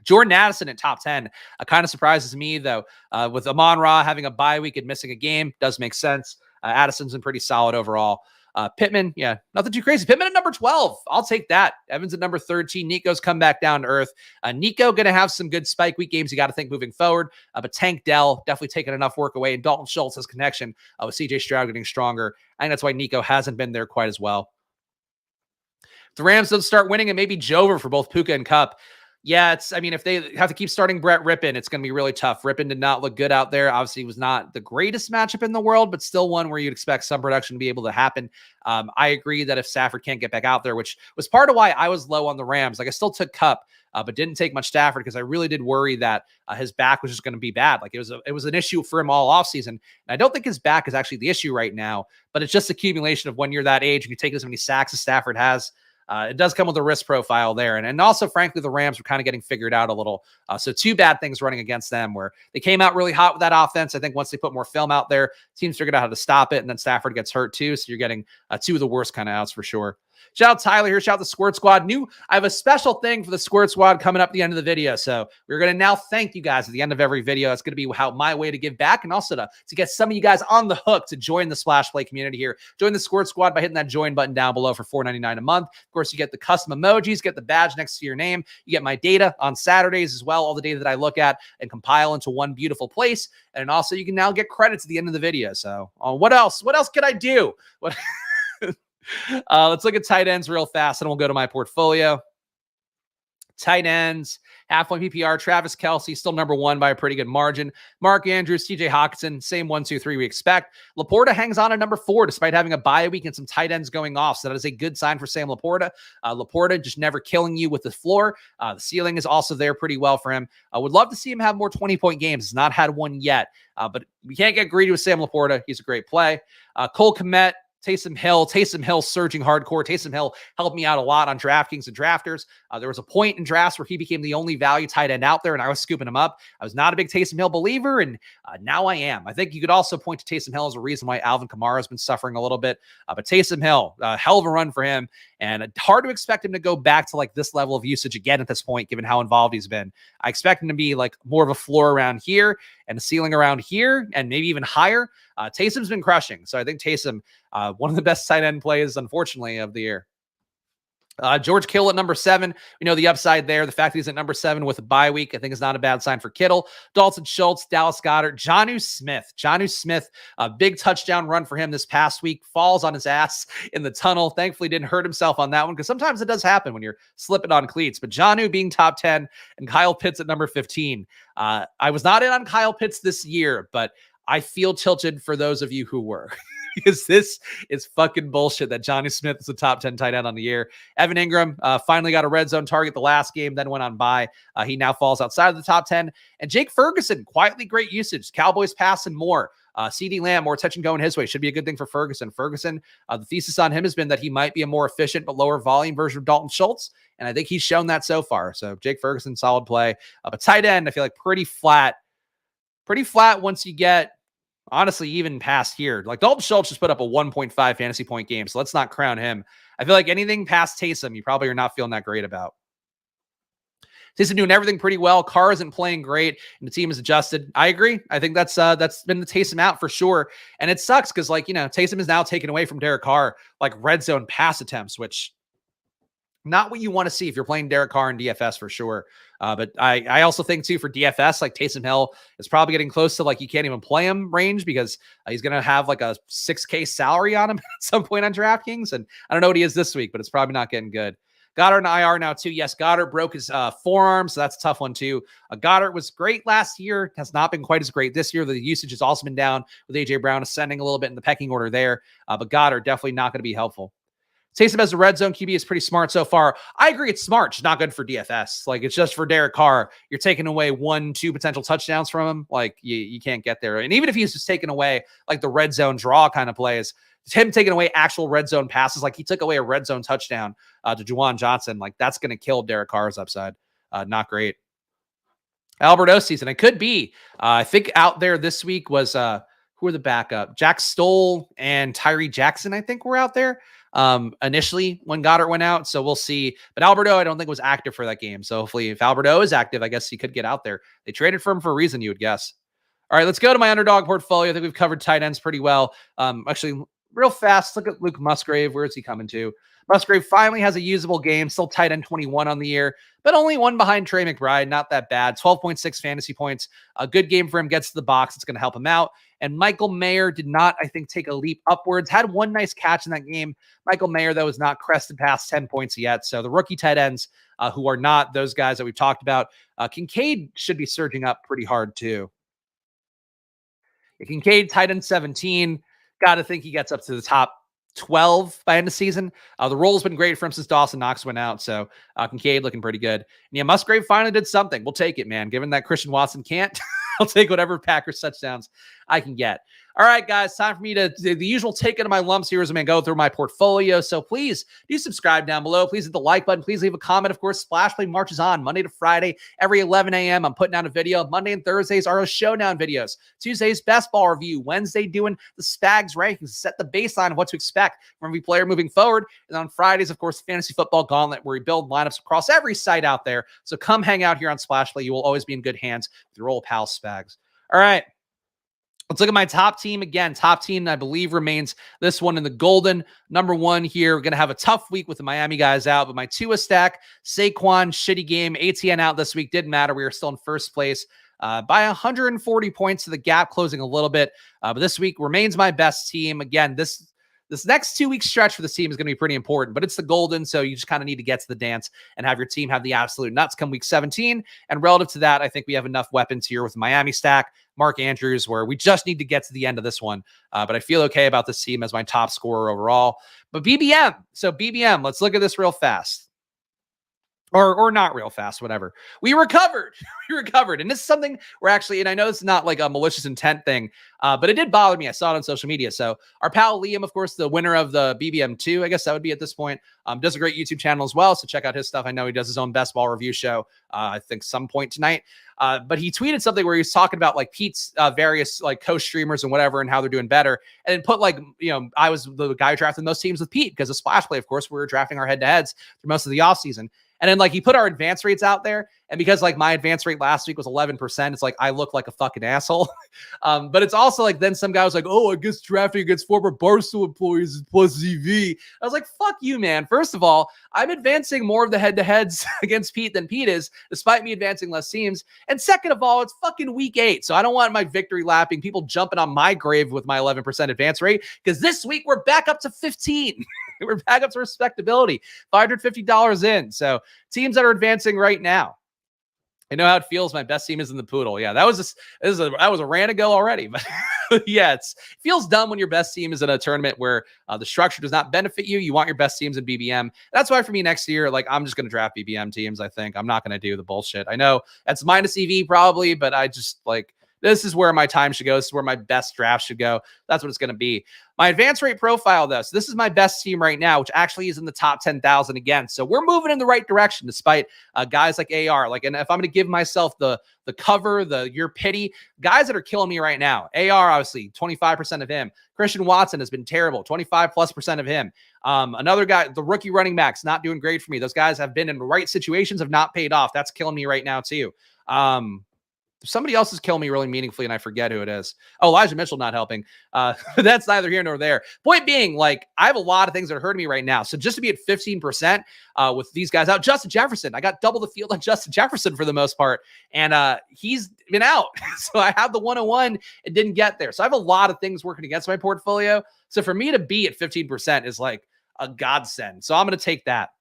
Jordan Addison at top 10 kind of surprises me, though. With Amon-Ra having a bye week and missing a game, does make sense. Addison's been pretty solid overall. Pittman, yeah, nothing too crazy. Pittman at number 12. I'll take that. Evans at number 13. Nico's come back down to earth. Nico going to have some good spike week games. You got to think moving forward. But Tank Dell definitely taking enough work away. And Dalton Schultz, his connection with CJ Stroud getting stronger. I think that's why Nico hasn't been there quite as well. If the Rams don't start winning, it may be Jover for both Puka and Kupp. Yeah, if they have to keep starting Brett Rippon, it's going to be really tough. Rippon did not look good out there. Obviously, was not the greatest matchup in the world, but still one where you'd expect some production to be able to happen. I agree that if Stafford can't get back out there, which was part of why I was low on the Rams. I still took Kupp, but didn't take much Stafford because I really did worry that his back was just going to be bad. It was an issue for him all offseason. And I don't think his back is actually the issue right now, but it's just accumulation of when you're that age and you take as many sacks as Stafford has. It does come with a risk profile there. And also, frankly, the Rams were kind of getting figured out a little. So 2 bad things running against them where they came out really hot with that offense. I think once they put more film out there, teams figured out how to stop it. And then Stafford gets hurt too. So you're getting 2 of the worst kind of outs for sure. Shout out Tyler here. Shout out the Squirt Squad. I have a special thing for the Squirt Squad coming up at the end of the video. So we're going to now thank you guys at the end of every video. It's going to be my way to give back and also to get some of you guys on the hook to join the Splash Play community here. Join the Squirt Squad by hitting that join button down below for $4.99 a month. Of course, you get the custom emojis, get the badge next to your name. You get my data on Saturdays as well, all the data that I look at and compile into one beautiful place. And also, you can now get credits at the end of the video. So what else? What else can I do? Let's look at tight ends real fast, and we'll go to my portfolio. Tight ends, half-point PPR, Travis Kelce, still number 1 by a pretty good margin. Mark Andrews, TJ Hockenson, same 1, 2, 3 we expect. Laporta hangs on at number 4 despite having a bye week and some tight ends going off. So that is a good sign for Sam Laporta. Laporta just never killing you with the floor. The ceiling is also there pretty well for him. I would love to see him have more 20-point games. He's not had one yet. But we can't get greedy with Sam Laporta. He's a great play. Cole Kmet, Taysom Hill surging hardcore. Taysom Hill helped me out a lot on DraftKings and Drafters. There was a point in drafts where he became the only value tight end out there, and I was scooping him up. I was not a big Taysom Hill believer, and now I am. I think you could also point to Taysom Hill as a reason why Alvin Kamara has been suffering a little bit. But Taysom Hill, hell of a run for him, and hard to expect him to go back to like this level of usage again at this point, given how involved he's been. I expect him to be like more of a floor around here and a ceiling around here, and maybe even higher. Taysom's been crushing, so I think Taysom, one of the best tight end plays, unfortunately, of the year. George Kittle at number 7. We know the upside there. The fact that he's at number 7 with a bye week, I think, is not a bad sign for Kittle. Dalton Schultz, Dallas Goedert, Jonnu Smith, a big touchdown run for him this past week, falls on his ass in the tunnel. Thankfully, didn't hurt himself on that one, because sometimes it does happen when you're slipping on cleats. But Jonnu being top 10 and Kyle Pitts at number 15. I was not in on Kyle Pitts this year, but I feel tilted for those of you who were. Because this is fucking bullshit that Jonnu Smith is a top 10 tight end on the year. Evan Ingram finally got a red zone target the last game, then went on bye. He now falls outside of the top 10. And Jake Ferguson, quietly great usage. Cowboys passing more. CD Lamb, more touch and going his way. Should be a good thing for Ferguson. The thesis on him has been that he might be a more efficient but lower volume version of Dalton Schultz. And I think he's shown that so far. So Jake Ferguson, solid play. But tight end, I feel like pretty flat. Pretty flat once you get, honestly, even past here. Like Dalton Schultz just put up a 1.5 fantasy point game, so let's not crown him. I feel like anything past Taysom, you probably are not feeling that great about. Taysom doing everything pretty well. Carr isn't playing great, and the team is adjusted. I agree. I think that's been the Taysom out for sure. And it sucks because, like, you know, Taysom is now taken away from Derek Carr, like red zone pass attempts, which not what you want to see if you're playing Derek Carr in DFS for sure. But I also think too for DFS, like Taysom Hill is probably getting close to like you can't even play him range, because he's going to have like a $6K salary on him at some point on DraftKings. And I don't know what he is this week, but it's probably not getting good. Goddard in IR now too. Yes, Goddard broke his forearm, so that's a tough one too. Goddard was great last year, has not been quite as great this year. The usage has also been down with A.J. Brown ascending a little bit in the pecking order there. But Goddard definitely not going to be helpful. Taysom as a red zone QB is pretty smart so far. I agree it's smart, just not good for DFS. Like, it's just for Derek Carr. You're taking away 1-2 potential touchdowns from him. Like, you can't get there. And even if he's just taking away like the red zone draw kind of plays, him taking away actual red zone passes, like he took away a red zone touchdown to Juwan Johnson, like that's going to kill Derek Carr's upside. Not great. Albert O season. It could be. I think out there this week was who are the backup? Jack Stoll and Tyree Jackson, I think, were out there initially when Goddard went out. So we'll see. But Alberto, I don't think was active for that game. So hopefully if Alberto is active, I guess he could get out there. They traded for him for a reason, you would guess. All right, let's go to my underdog portfolio. I think we've covered tight ends pretty well. Actually, real fast, look at Luke Musgrave. Where is he coming to? Musgrave finally has a usable game, still tight end 21 on the year, but only one behind Trey McBride. Not that bad. 12.6 fantasy points. A good game for him. Gets to the box. It's going to help him out. And Michael Mayer did not, I think, take a leap upwards. Had one nice catch in that game. Michael Mayer, though, is not crested past 10 points yet. So the rookie tight ends who are not those guys that we've talked about, Kincaid should be surging up pretty hard, too. Kincaid, tight end 17. Got to think he gets up to the top 12 by end of season. The role's been great for him since Dawson Knox went out. So Kincaid looking pretty good. And yeah, Musgrave finally did something. We'll take it, man. Given that Christian Watson can't, I'll take whatever Packers touchdowns I can get. All right, guys, time for me to do the usual take into my lumps here as I go through my portfolio. So please do subscribe down below. Please hit the like button. Please leave a comment. Of course, Splash Play marches on Monday to Friday, every 11 a.m. I'm putting out a video. Monday and Thursdays are showdown videos. Tuesdays, best ball review. Wednesday, doing the Spags rankings, set the baseline of what to expect from every player moving forward. And on Fridays, of course, Fantasy Football Gauntlet, where we build lineups across every site out there. So come hang out here on Splash Play. You will always be in good hands with your old pal Spags. All right. Let's look at my top team again. Top team, I believe, remains this one in the golden. Number one here. We're going to have a tough week with the Miami guys out, but my Tua stack, Saquon, shitty game. ATN out this week. Didn't matter. We were still in first place by 140 points to the gap, closing a little bit. But this week remains my best team. Again, this next 2-week stretch for this team is going to be pretty important, but it's the golden, so you just kind of need to get to the dance and have your team have the absolute nuts come week 17. And relative to that, I think we have enough weapons here with Miami stack, Mark Andrews, where we just need to get to the end of this one. But I feel okay about this team as my top scorer overall. But BBM, let's look at this real fast. or not real fast, whatever. We recovered. We recovered. And this is something we're actually, and I know it's not like a malicious intent thing, but it did bother me. I saw it on social media. So our pal Liam, of course, the winner of the BBM2, I guess that would be at this point, does a great YouTube channel as well. So check out his stuff. I know he does his own best ball review show, I think some point tonight. But he tweeted something where he was talking about like Pete's various like co-streamers and whatever and how they're doing better. And then put like, I was the guy who drafted most teams with Pete because of Splash Play. Of course, we were drafting our head-to-heads through most of the offseason. And then like he put our advance rates out there. And because like my advance rate last week was 11%, it's like I look like a fucking asshole. But it's also like then some guy was like, oh, I guess drafting against former Barstool employees is plus ZV. I was like, fuck you, man. First of all, I'm advancing more of the head-to-heads against Pete than Pete is, despite me advancing less teams. And second of all, it's fucking week 8. So I don't want my victory lapping, people jumping on my grave with my 11% advance rate, because this week we're back up to 15. We're back up to respectability, $550 in. So teams that are advancing right now, I know how it feels. My best team is in the poodle. Yeah, that was a rant ago already. But yeah, it feels dumb when your best team is in a tournament where the structure does not benefit you. You want your best teams in BBM. That's why for me next year, like I'm just going to draft BBM teams. I think I'm not going to do the bullshit. I know that's minus EV probably, but I just like, this is where my time should go. This is where my best draft should go. That's what it's going to be. My advance rate profile, though. So this is my best team right now, which actually is in the top 10,000 again. So we're moving in the right direction, despite guys like AR. Like, and if I'm going to give myself the cover, your pity, guys that are killing me right now. AR, obviously, 25% of him. Christian Watson has been terrible, 25+% of him. Another guy, the rookie running backs, not doing great for me. Those guys have been in the right situations, have not paid off. That's killing me right now, too. Somebody else is killing me really meaningfully, and I forget who it is. Oh, Elijah Mitchell not helping. That's neither here nor there. Point being, like, I have a lot of things that are hurting me right now. So just to be at 15% with these guys out, Justin Jefferson, I got double the field on Justin Jefferson for the most part, and he's been out. So I have the 101 and didn't get there. So I have a lot of things working against my portfolio. So for me to be at 15% is like a godsend. So I'm going to take that.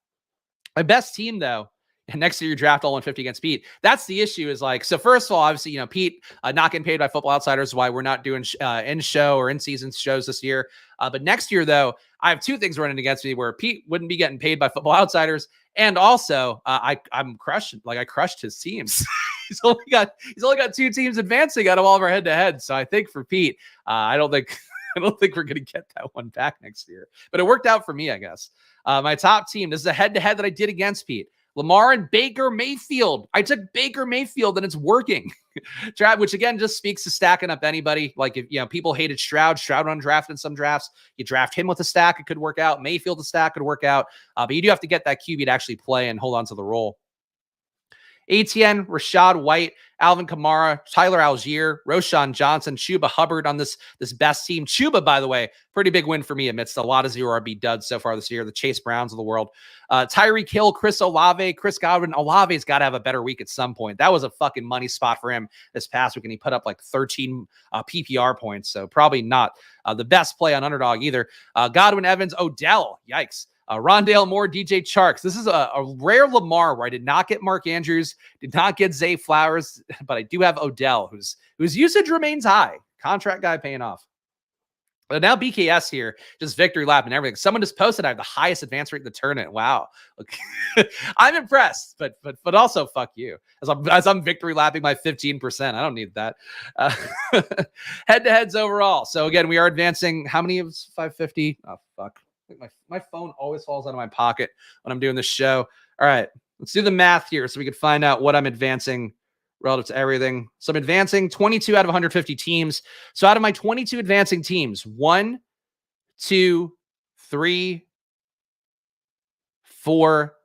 My best team, though, and next year you draft all 150 against Pete. That's the issue is like, so first of all, obviously, Pete not getting paid by Football Outsiders, why we're not doing in-show or in-season shows this year. But next year, though, I have two things running against me where Pete wouldn't be getting paid by Football Outsiders. And also I'm crushed. Like I crushed his teams. He's only got 2 teams advancing out of all of our head-to-heads. So I think for Pete, I don't think we're going to get that one back next year, but it worked out for me, I guess. My top team, this is a head-to-head that I did against Pete. Lamar and Baker Mayfield. I took Baker Mayfield and it's working. Which again just speaks to stacking up anybody. Like if people hated Stroud undrafted in some drafts. You draft him with a stack, it could work out. Mayfield a stack could work out. But you do have to get that QB to actually play and hold on to the role. Etienne, Rashad White, Alvin Kamara, Tyler Algier, Roshan Johnson, Chuba Hubbard on this best team. Chuba, by the way, pretty big win for me amidst a lot of 0 RB duds so far this year. The Chase Browns of the world. Tyreek Hill, Chris Olave, Chris Godwin. Olave's got to have a better week at some point. That was a fucking money spot for him this past week, and he put up like 13 PPR points. So probably not the best play on Underdog either. Godwin, Evans, Odell. Yikes. Rondale Moore, DJ Charks. This is a rare Lamar where I did not get Mark Andrews, did not get Zay Flowers, but I do have Odell, whose usage remains high. Contract guy paying off. But now BKS here, just victory lap and everything. Someone just posted I have the highest advance rate in the tournament. Wow. I'm impressed, but also fuck you. As I'm victory lapping my 15%. I don't need that. Head-to-heads overall. So again, we are advancing. How many of 550? Oh, fuck. I think my phone always falls out of my pocket when I'm doing this show. All right, let's do the math here so we can find out what I'm advancing relative to everything. So I'm advancing 22 out of 150 teams. So out of my 22 advancing teams, 1, 2, 3, 4,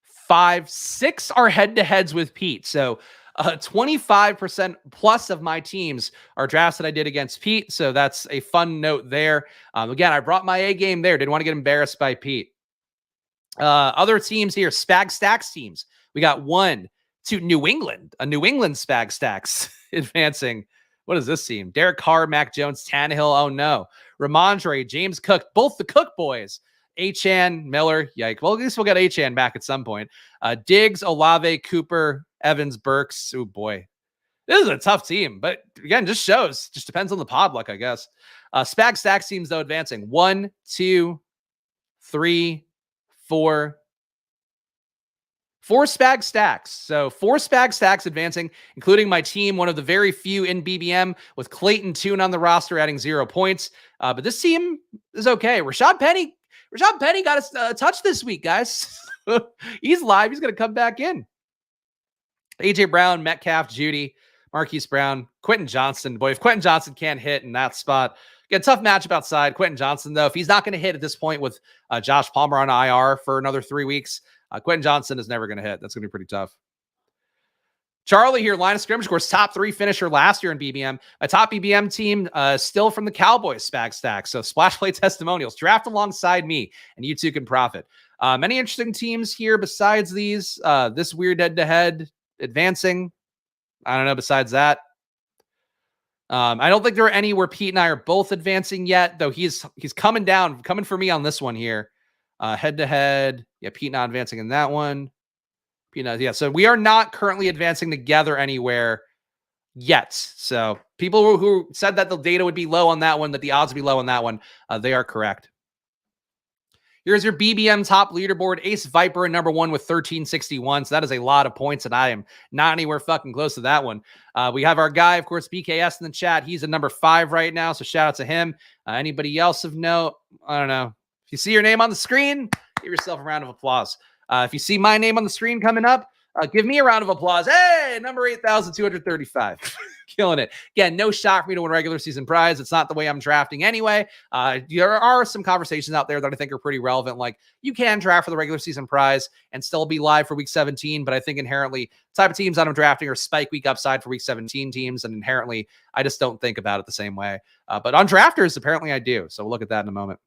5, 6 are head-to-heads with Pete. So 25% plus of my teams are drafts that I did against Pete. So that's a fun note there. Again, I brought my A game there. Didn't want to get embarrassed by Pete. Other teams here, Spag Stacks teams. We got 1, 2, New England, a New England Spag Stacks advancing. What is this team? Derek Carr, Mac Jones, Tannehill. Oh no. Ramondre, James Cook, both the Cook boys. Achan, Miller, yike. Well, at least we'll get Achan back at some point. Diggs, Olave, Cooper, Evans, Burks. Oh boy. This is a tough team, but again, just depends on the pod luck, I guess. Spag Stacks teams, though, advancing. 1, 2, 3, 4, 4 Spag stacks. So 4 Spag stacks advancing, including my team, one of the very few in BBM with Clayton Tune on the roster, adding 0 points. But this team is okay. Rashad Penny got a touch this week, guys. He's live. He's going to come back in. AJ Brown, Metcalf, Judy, Marquise Brown, Quentin Johnston. Boy, if Quentin Johnston can't hit in that spot, get a tough matchup outside. Quentin Johnston, though, if he's not going to hit at this point with Josh Palmer on IR for another 3 weeks, Quentin Johnston is never going to hit. That's going to be pretty tough. Charlie here, line of scrimmage, of course, top 3 finisher last year in BBM. A top BBM team still from the Cowboys Spag stack. So splash play testimonials. Draft alongside me, and you too can profit. Many interesting teams here besides these. This weird head-to-head advancing. I don't know besides that. I don't think there are any where Pete and I are both advancing yet, though he's coming for me on this one here. Head-to-head. Yeah, Pete not advancing in that one. Yeah, so we are not currently advancing together anywhere yet. So people who said that the data would be low on that one, that the odds would be low on that one, they are correct. Here's your BBM top leaderboard. Ace Viper in number 1 with 1361. So that is a lot of points, and I am not anywhere fucking close to that one. We have our guy, of course, BKS in the chat. He's at number 5 right now, so shout out to him. Anybody else of note? I don't know. If you see your name on the screen, give yourself a round of applause. If you see my name on the screen coming up, give me a round of applause. Hey, number 8,235. Killing it. Again, no shot for me to win regular season prize. It's not the way I'm drafting anyway. There are some conversations out there that I think are pretty relevant. Like, you can draft for the regular season prize and still be live for week 17. But I think inherently, the type of teams that I'm drafting are spike week upside for week 17 teams. And inherently, I just don't think about it the same way. But on drafters, apparently I do. So we'll look at that in a moment.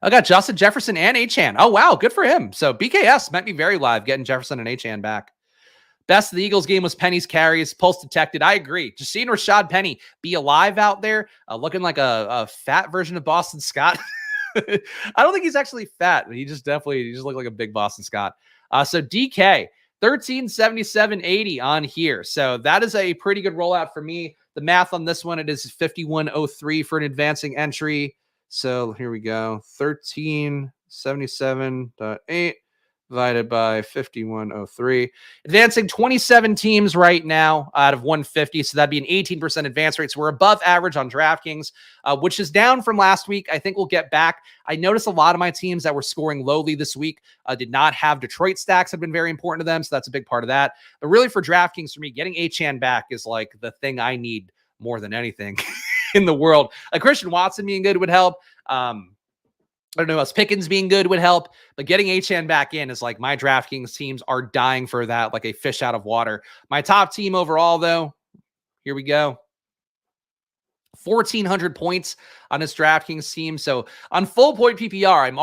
I got Justin Jefferson and Achane. Oh, wow. Good for him. So BKS might be very live getting Jefferson and Achane back. Best of the Eagles game was Penny's carries. Pulse detected. I agree. Just seeing Rashad Penny be alive out there, looking like a fat version of Boston Scott. I don't think he's actually fat, but he just looked like a big Boston Scott. So DK, 1377.80 on here. So that is a pretty good rollout for me. The math on this one, it is 5103 for an advancing entry. So here we go. 1377.8 divided by 5103. Advancing 27 teams right now out of 150. So that'd be an 18% advance rate. So we're above average on DraftKings, which is down from last week. I think we'll get back. I noticed a lot of my teams that were scoring lowly this week did not have Detroit stacks, have been very important to them. So that's a big part of that. But really for DraftKings, for me, getting Achane back is like the thing I need more than anything in the world. Like Christian Watson being good would help. I don't know, Pickens being good would help, but getting Achane back in is like my DraftKings teams are dying for that, like a fish out of water. My top team overall, though, here we go. 1,400 points on this DraftKings team. So on full point PPR, I'm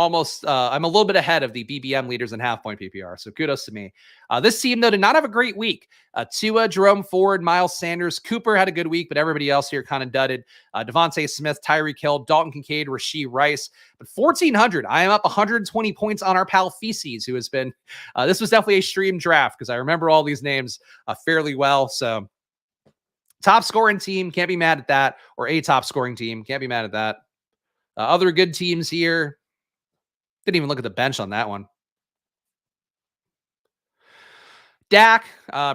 a little bit ahead of the BBM leaders in half point PPR. So kudos to me. This team, though, did not have a great week. Tua, Jerome Ford, Miles Sanders, Cooper had a good week, but everybody else here kind of dudded. Devontae Smith, Tyreek Hill, Dalton Kincaid, Rashee Rice. But 1,400, I am up 120 points on our pal Feces, who has been, this was definitely a stream draft because I remember all these names fairly well. So top scoring team, can't be mad at that. Or a top scoring team, can't be mad at that. Other good teams here. Didn't even look at the bench on that one. Dak,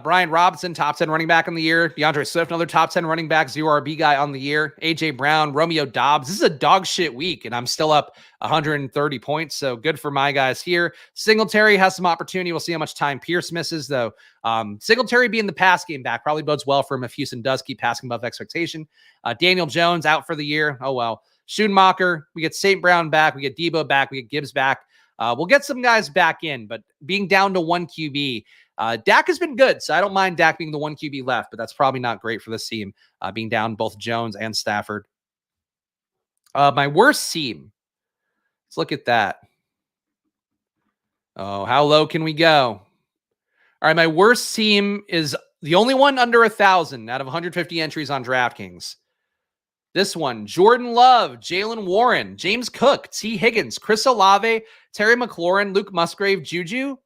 Brian Robinson, top 10 running back on the year. DeAndre Swift, another top 10 running back, 0 RB guy on the year. AJ Brown, Romeo Dobbs. This is a dog shit week, and I'm still up 130 points. So good for my guys here. Singletary has some opportunity. We'll see how much time Pierce misses, though. Singletary being the pass game back probably bodes well for him if Houston does keep passing above expectation. Daniel Jones out for the year. Oh, well. Schoonmaker, we get St. Brown back. We get Debo back. We get Gibbs back. We'll get some guys back in, but being down to 1 QB, Dak has been good, so I don't mind Dak being the 1 QB left, but that's probably not great for this team, being down both Jones and Stafford. My worst team. Let's look at that. Oh, how low can we go? All right, my worst team is the only one under 1,000 out of 150 entries on DraftKings. This one, Jordan Love, Jalen Warren, James Cook, T. Higgins, Chris Olave, Terry McLaurin, Luke Musgrave, Juju.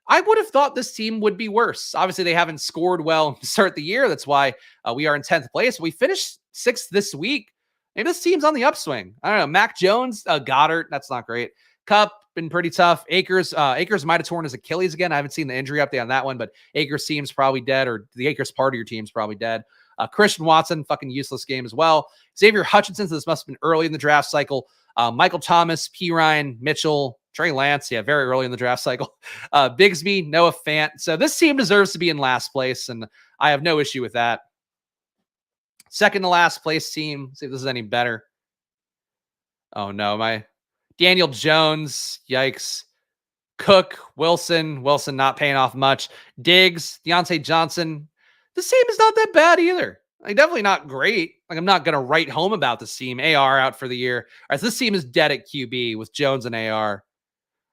I would have thought this team would be worse. Obviously, they haven't scored well to start the year. That's why we are in 10th place. We finished 6th this week. Maybe this team's on the upswing. I don't know. Mac Jones, Goddard, that's not great. Cup, been pretty tough. Akers might have torn his Achilles again. I haven't seen the injury update on that one, but Akers team's probably dead, or the Akers part of your team's probably dead. Christian Watson, fucking useless game as well. Xavier Hutchinson, so this must have been early in the draft cycle. Michael Thomas, P. Ryan, Mitchell, Trey Lance, yeah, very early in the draft cycle. Bigsby, Noah Fant. So this team deserves to be in last place, and I have no issue with that. Second to last place team. Let's see if this is any better. Oh, no. My Daniel Jones. Yikes. Cook, Wilson not paying off much. Diggs, Deontay Johnson. This team is not that bad either. Like, definitely not great. Like, I'm not going to write home about this team. AR out for the year. All right, so this team is dead at QB with Jones and AR.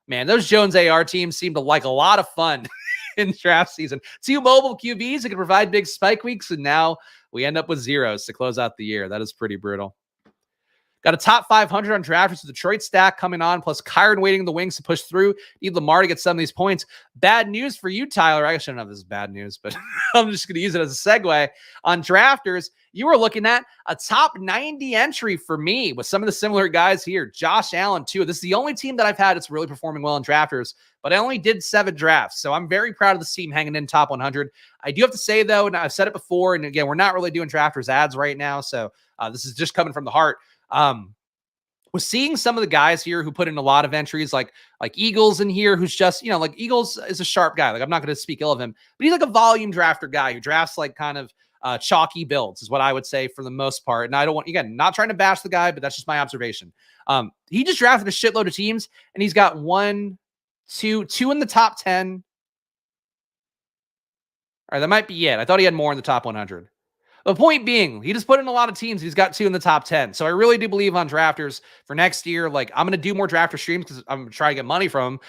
Man, those Jones AR teams seem to like a lot of fun in draft season. 2 mobile QBs that can provide big spike weeks, and now we end up with zeros to close out the year. That is pretty brutal. Got a top 500 on Drafters with Detroit stack coming on, plus Kyron waiting in the wings to push through. Need Lamar to get some of these points. Bad news for you, Tyler. I shouldn't have this bad news, but I'm just going to use it as a segue. On Drafters, you were looking at a top 90 entry for me with some of the similar guys here. Josh Allen, too. This is the only team that I've had that's really performing well in Drafters, but I only did 7 drafts, so I'm very proud of this team hanging in top 100. I do have to say, though, and I've said it before, and again, we're not really doing Drafters ads right now, so this is just coming from the heart. Was seeing some of the guys here who put in a lot of entries, like Eagles in here, who's just, like Eagles is a sharp guy. Like, I'm not going to speak ill of him, but he's like a volume drafter guy who drafts like kind of chalky builds is what I would say for the most part. And I don't want, again, not trying to bash the guy, but that's just my observation. He just drafted a shitload of teams, and he's got 2 in the top 10. All right, that might be it. I thought he had more in the top 100. The point being, he just put in a lot of teams. He's got 2 in the top 10. So I really do believe on Drafters for next year. Like, I'm going to do more Drafter streams because I'm going to try to get money from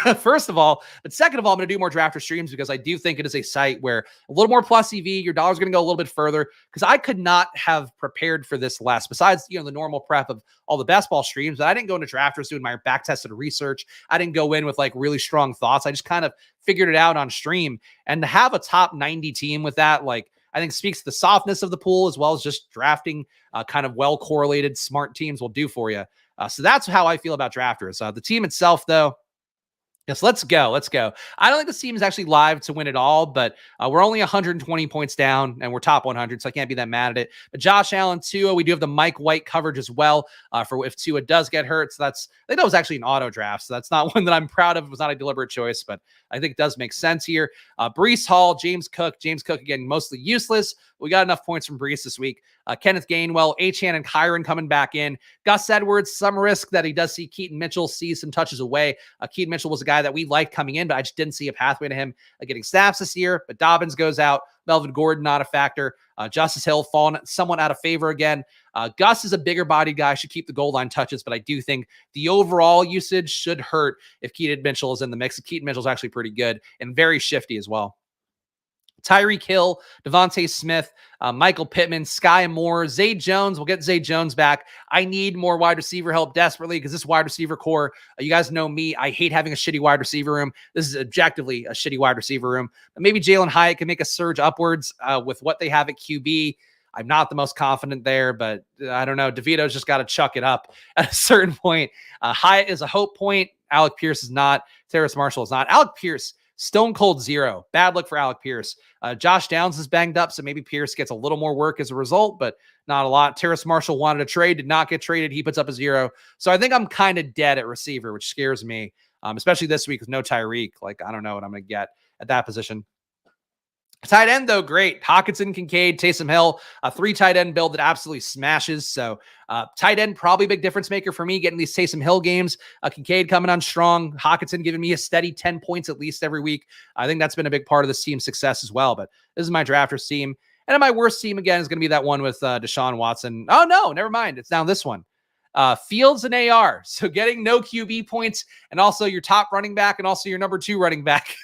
him, first of all. But second of all, I'm going to do more Drafter streams because I do think it is a site where a little more plus EV, your dollar's going to go a little bit further, because I could not have prepared for this less. Besides, the normal prep of all the best ball streams, but I didn't go into Drafters doing my back-tested research. I didn't go in with like really strong thoughts. I just kind of figured it out on stream. And to have a top 90 team with that, like, I think speaks to the softness of the pool, as well as just drafting kind of well-correlated smart teams will do for you. So that's how I feel about Drafters. The team itself, though, yes, let's go. I don't think this team is actually live to win it all, but we're only 120 points down, and we're top 100, so I can't be that mad at it. But Josh Allen, Tua, we do have the Mike White coverage as well for if Tua does get hurt. So I think that was actually an auto draft, so that's not one that I'm proud of. It was not a deliberate choice, but I think it does make sense here. Breece Hall, James Cook, again, mostly useless. We got enough points from Breece this week. Kenneth Gainwell, Achane, and Kyron coming back in. Gus Edwards, some risk that he does see Keaton Mitchell see some touches away. Keaton Mitchell was a guy that we liked coming in, but I just didn't see a pathway to him getting snaps this year. But Dobbins goes out. Melvin Gordon, not a factor. Justice Hill falling somewhat out of favor again. Gus is a bigger body guy, should keep the goal line touches, but I do think the overall usage should hurt if Keaton Mitchell is in the mix. Keaton Mitchell is actually pretty good and very shifty as well. Tyreek Hill, Devontae Smith, Michael Pittman, Sky Moore, Zay Jones. We'll get Zay Jones back. I need more wide receiver help desperately because this wide receiver core, you guys know me, I hate having a shitty wide receiver room. This is objectively a shitty wide receiver room. But maybe Jalen Hyatt can make a surge upwards with what they have at QB. I'm not the most confident there, but I don't know. DeVito's just got to chuck it up at a certain point. Hyatt is a hope point. Alec Pierce is not. Terrace Marshall is not. Alec Pierce, stone cold 0. Bad look for Alec Pierce. Josh Downs is banged up, so maybe Pierce gets a little more work as a result, but not a lot. Terrace Marshall wanted a trade, did not get traded. He puts up a 0. So I think I'm kind of dead at receiver, which scares me, especially this week with no Tyreek. Like, I don't know what I'm going to get at that position. Tight end, though, great. Hockenson, Kincaid, Taysom Hill, a 3 tight end build that absolutely smashes. So tight end, probably a big difference maker for me getting these Taysom Hill games. Kincaid coming on strong. Hockenson giving me a steady 10 points at least every week. I think that's been a big part of this team's success as well. But this is my Drafters team. And my worst team, again, is going to be that one with Deshaun Watson. Oh, no, never mind. It's now this one. Fields and AR. So getting no QB points and also your top running back and also your number 2 running back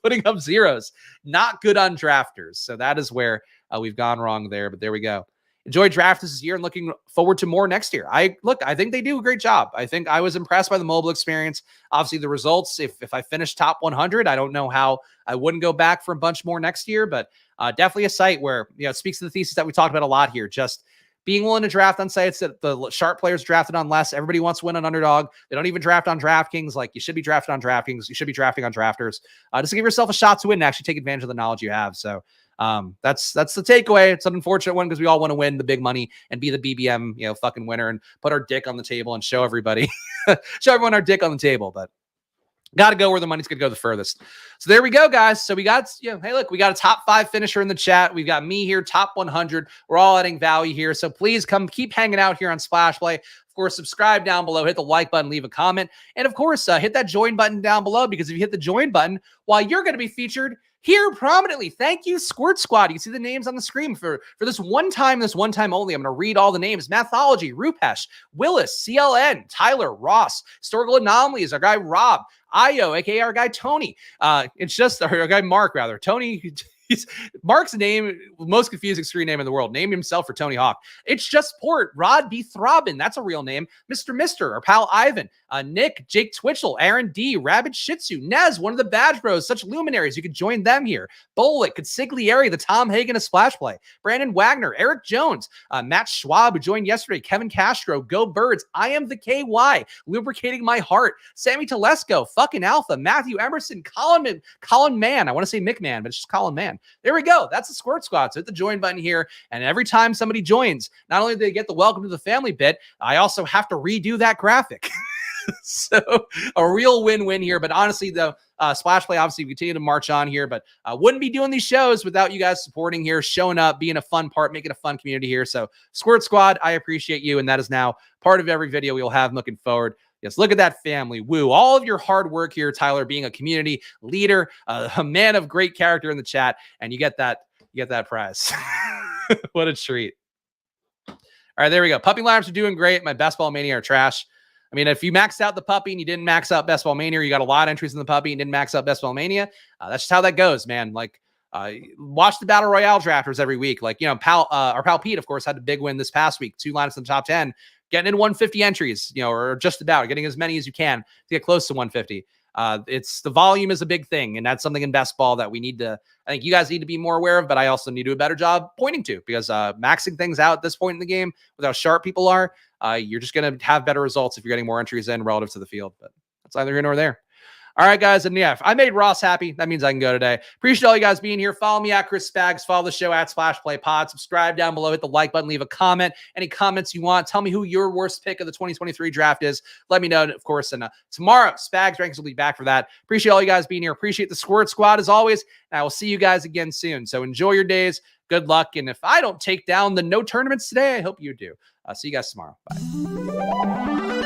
putting up 0s. Not good on Drafters. So that is where we've gone wrong there, but there we go. Enjoy Drafters this year and looking forward to more next year. I think they do a great job. I think I was impressed by the mobile experience. Obviously the results, if I finish top 100, I don't know how I wouldn't go back for a bunch more next year, but definitely a site where, it speaks to the thesis that we talked about a lot here. Just being willing to draft on sites that the sharp players drafted on less. Everybody wants to win on Underdog. They don't even draft on DraftKings. Like, you should be drafted on DraftKings. You should be drafting on Drafters. Just to give yourself a shot to win and actually take advantage of the knowledge you have. So that's the takeaway. It's an unfortunate one because we all want to win the big money and be the BBM, fucking winner and put our dick on the table and show everybody, show everyone our dick on the table. But got to go where the money's going to go the furthest. So there we go, guys. So we got, hey, look, we got a top 5 finisher in the chat. We've got me here, top 100. We're all adding value here. So please come keep hanging out here on Splash Play. Of course, subscribe down below, hit the like button, leave a comment. And of course, hit that join button down below, because if you hit the join button, well, you're going to be featured here prominently. Thank you, Squirt Squad. You can see the names on the screen for this one time only. I'm going to read all the names. Mathology, Rupesh, Willis, CLN, Tyler, Ross, Historical Anomalies, our guy Rob, Io, aka our guy Tony. It's just our guy Mark, rather. Tony. Mark's name, most confusing screen name in the world. Named himself for Tony Hawk. It's just Port. Rod B. Throbbin. That's a real name. Mr. Our pal Ivan. Nick, Jake Twitchell, Aaron D, Rabbit Shih Tzu, Nez, one of the Badge Bros, such luminaries. You could join them here. Bolick, Consigliere, the Tom Hagen of Splash Play. Brandon Wagner, Eric Jones, Matt Schwab, who joined yesterday, Kevin Castro, Go Birds, I Am the KY, Lubricating My Heart, Sammy Telesco, fucking Alpha, Matthew Emerson, Colin Mann. I want to say McMahon, but it's just Colin Mann. There we go. That's the Squirt Squad. So hit the join button here. And every time somebody joins, not only do they get the welcome to the family bit, I also have to redo that graphic. So a real win-win here. But honestly, the Splash Play, obviously, we continue to march on here, but wouldn't be doing these shows without you guys supporting here, showing up, being a fun part, making a fun community here. So Squirt Squad, I appreciate you. And that is now part of every video we'll have looking forward. Yes, look at that family. Woo. All of your hard work here, Tyler, being a community leader, a man of great character in the chat, and you get that prize. What a treat. All right, there we go. Puppy lineups are doing great. My Best Ball Mania are trash. I mean, if you maxed out the puppy and you didn't max out Best Ball Mania, you got a lot of entries in the puppy and didn't max out Best Ball Mania. That's just how that goes, man. Like, watch the Battle Royale drafters every week. Like, our pal Pete, of course, had a big win this past week. 2 lineups in the top 10, getting in 150 entries, or just about getting as many as you can to get close to 150. It's the volume is a big thing, and that's something in best ball that I think you guys need to be more aware of, but I also need to do a better job pointing to, because maxing things out at this point in the game with how sharp people are, you're just going to have better results if you're getting more entries in relative to the field. But that's neither here nor there. All right, guys. And yeah, if I made Ross happy, that means I can go today. Appreciate all you guys being here. Follow me at Chris Spags. Follow the show at Splash Play Pod. Subscribe down below. Hit the like button. Leave a comment. Any comments you want. Tell me who your worst pick of the 2023 draft is. Let me know, of course. And tomorrow, Spags Rankings will be back for that. Appreciate all you guys being here. Appreciate the Squirt Squad as always. And I will see you guys again soon. So enjoy your days. Good luck. And if I don't take down the no tournaments today, I hope you do. See you guys tomorrow. Bye.